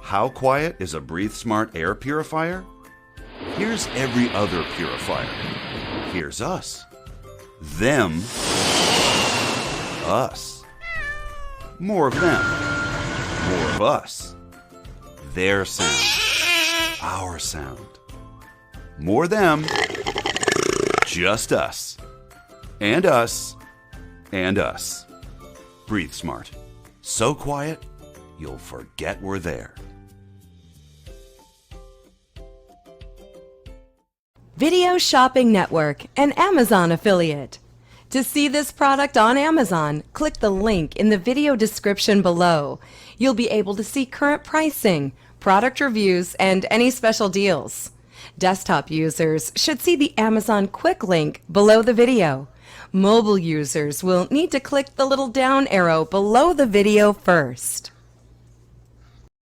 How quiet is a BreatheSmart Air Purifier? Here's every other purifier. Here's us. Them. Us. More of them. More of us. Their sound. Our sound. More them. Just us. And us. And us. BreatheSmart. So quiet, you'll forget we're there. Video Shopping Network, an Amazon affiliate. To see this product on Amazon, click the link in the video description below. You'll be able to see current pricing, product reviews, and any special deals. Desktop users should see the Amazon quick link below the video. Mobile users will need to click the little down arrow below the video first.